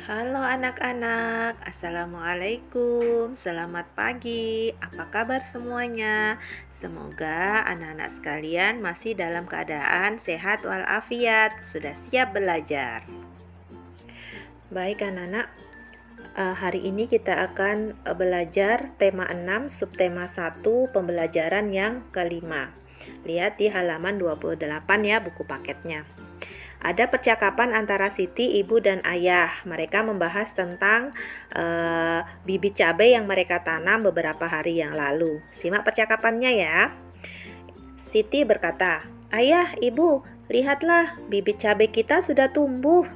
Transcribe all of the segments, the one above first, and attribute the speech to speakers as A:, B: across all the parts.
A: Halo anak-anak, Assalamualaikum, selamat pagi, apa kabar semuanya? Semoga anak-anak sekalian masih dalam keadaan sehat walafiat, sudah siap belajar. Baik anak-anak, hari ini kita akan belajar tema 6, subtema 1, pembelajaran yang kelima. Lihat di halaman 28 ya buku paketnya. Ada percakapan antara Siti, ibu, dan ayah. Mereka membahas tentang bibit cabai yang mereka tanam beberapa hari yang lalu. Simak percakapannya ya. Siti berkata, "Ayah, ibu, lihatlah bibit cabai kita sudah tumbuh."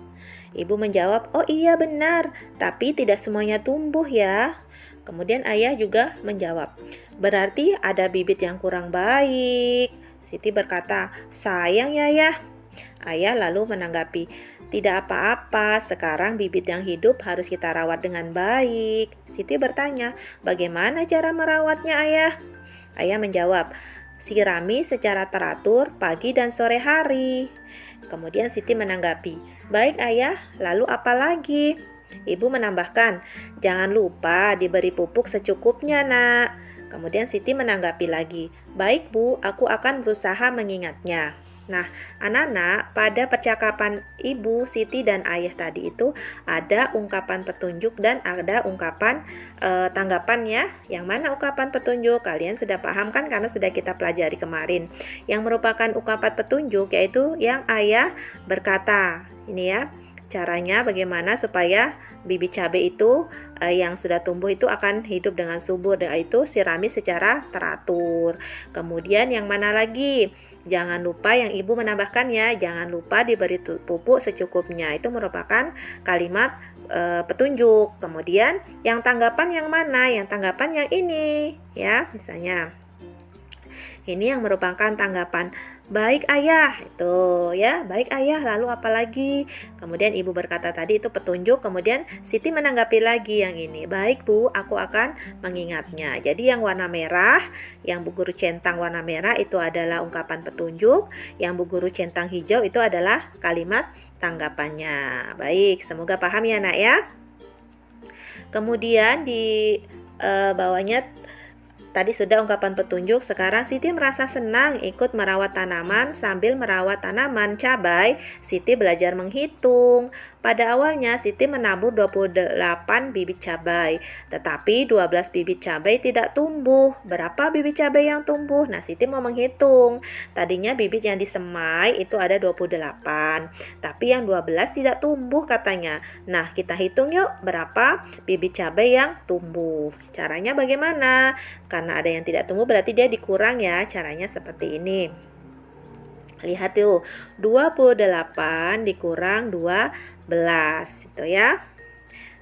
A: Ibu menjawab, "Oh iya benar, tapi tidak semuanya tumbuh ya." Kemudian ayah juga menjawab, "Berarti ada bibit yang kurang baik." Siti berkata, "Sayang ya ayah." Ayah lalu menanggapi, "Tidak apa-apa, sekarang bibit yang hidup harus kita rawat dengan baik." Siti bertanya, "Bagaimana cara merawatnya ayah?" Ayah menjawab, "Sirami secara teratur pagi dan sore hari." Kemudian Siti menanggapi, "Baik ayah, lalu apa lagi?" Ibu menambahkan, "Jangan lupa diberi pupuk secukupnya nak." Kemudian Siti menanggapi lagi, "Baik bu, aku akan berusaha mengingatnya." Nah, anak-anak, pada percakapan ibu, Siti, dan ayah tadi itu ada ungkapan petunjuk dan ada ungkapan tanggapan ya. Yang mana ungkapan petunjuk? Kalian sudah paham kan karena sudah kita pelajari kemarin. Yang merupakan ungkapan petunjuk yaitu yang ayah berkata. Ini ya, caranya bagaimana supaya bibit cabai itu yang sudah tumbuh itu akan hidup dengan subur, yaitu sirami secara teratur. Kemudian yang mana lagi? Jangan lupa yang ibu menambahkan ya, jangan lupa diberi pupuk secukupnya. Itu merupakan kalimat petunjuk. Kemudian yang tanggapan yang mana? Yang tanggapan yang ini ya, misalnya. Ini yang merupakan tanggapan, "Baik ayah." Itu ya, "Baik ayah." Lalu apa lagi? Kemudian ibu berkata tadi itu petunjuk. Kemudian Siti menanggapi lagi yang ini, "Baik bu, aku akan mengingatnya." Jadi yang warna merah, yang bu guru centang warna merah itu adalah ungkapan petunjuk. Yang bu guru centang hijau itu adalah kalimat tanggapannya. Baik, semoga paham ya nak ya. Kemudian di bawahnya tadi sudah ungkapan petunjuk. Sekarang Siti merasa senang ikut merawat tanaman. Sambil merawat tanaman cabai, Siti belajar menghitung. Pada awalnya Siti menabur 28 bibit cabai, tetapi 12 bibit cabai tidak tumbuh. Berapa bibit cabai yang tumbuh? Nah, Siti mau menghitung. Tadinya bibit yang disemai itu ada 28, tapi yang 12 tidak tumbuh katanya. Nah, kita hitung yuk berapa bibit cabai yang tumbuh. Caranya bagaimana? Karena ada yang tidak tumbuh berarti dia dikurang ya. Caranya seperti ini. Lihat tuh, 28 dikurang 12 itu ya.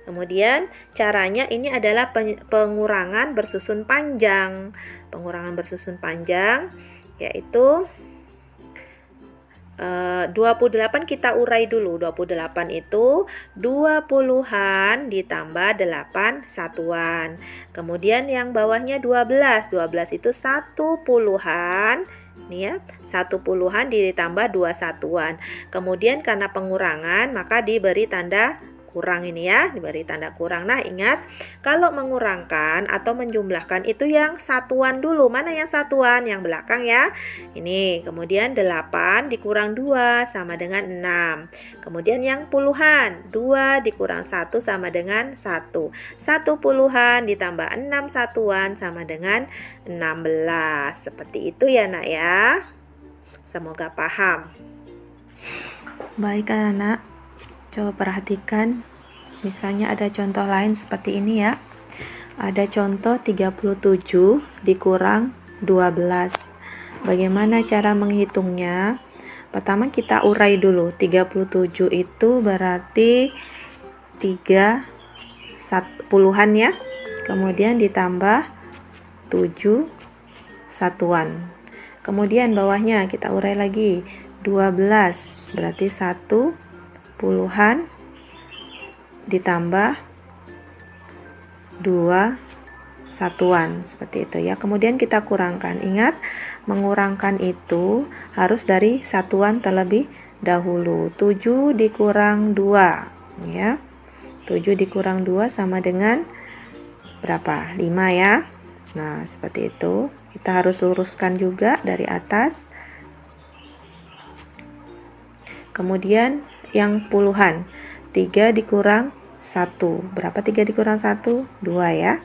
A: Kemudian caranya ini adalah pengurangan bersusun panjang. Pengurangan bersusun panjang yaitu 28 kita urai dulu. 28 itu 20-an ditambah 8 satuan. Kemudian yang bawahnya 12. 12 itu 10-an. Nih ya, 10-an ditambah 2 satuan. Kemudian karena pengurangan maka diberi tanda kurang ini ya, diberi tanda kurang. Nah, ingat kalau mengurangkan atau menjumlahkan itu yang satuan dulu. Mana yang satuan? Yang belakang ya. Ini, kemudian 8 dikurang 2 sama dengan 6. Kemudian yang puluhan, 2 dikurang 1 sama dengan 1. 10-an ditambah 6 satuan sama dengan 16. Seperti itu ya nak ya. Semoga paham. Baik anak-anak, coba perhatikan, misalnya ada contoh lain seperti ini ya. Ada contoh 37 dikurang 12. Bagaimana cara menghitungnya? Pertama kita urai dulu. 37 itu berarti 30-an ya. Kemudian ditambah 7 satuan. Kemudian bawahnya kita urai lagi. 12 berarti 10-an ditambah 2 satuan, seperti itu ya. Kemudian kita kurangkan. Ingat, mengurangkan itu harus dari satuan terlebih dahulu. 7 dikurang 2 ya. 7 dikurang 2 sama dengan berapa? 5 ya. Nah, seperti itu. Kita harus luruskan juga dari atas. Kemudian yang puluhan. 3 dikurang 1. Berapa 3 dikurang 1? 2 ya.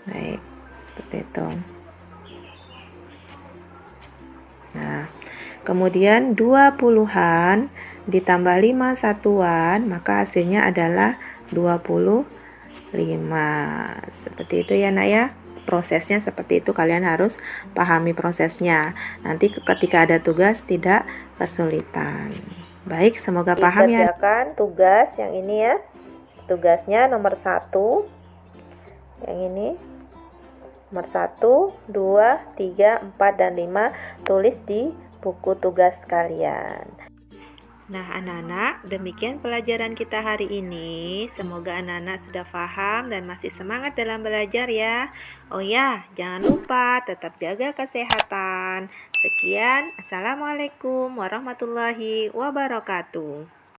A: Baik, seperti itu. Nah, kemudian 2 puluhan ditambah 5 satuan, maka hasilnya adalah 25. Seperti itu ya nak ya. Prosesnya seperti itu, kalian harus pahami prosesnya. Nanti ketika ada tugas tidak kesulitan. Baik, semoga paham ya. Dikerjakan tugas yang ini ya. Tugasnya nomor 1. Yang ini. Nomor 1, 2, 3, 4, dan 5 tulis di buku tugas kalian. Nah anak-anak, demikian pelajaran kita hari ini. Semoga anak-anak sudah paham dan masih semangat dalam belajar ya. Oh ya, jangan lupa tetap jaga kesehatan. Sekian, Assalamualaikum warahmatullahi wabarakatuh.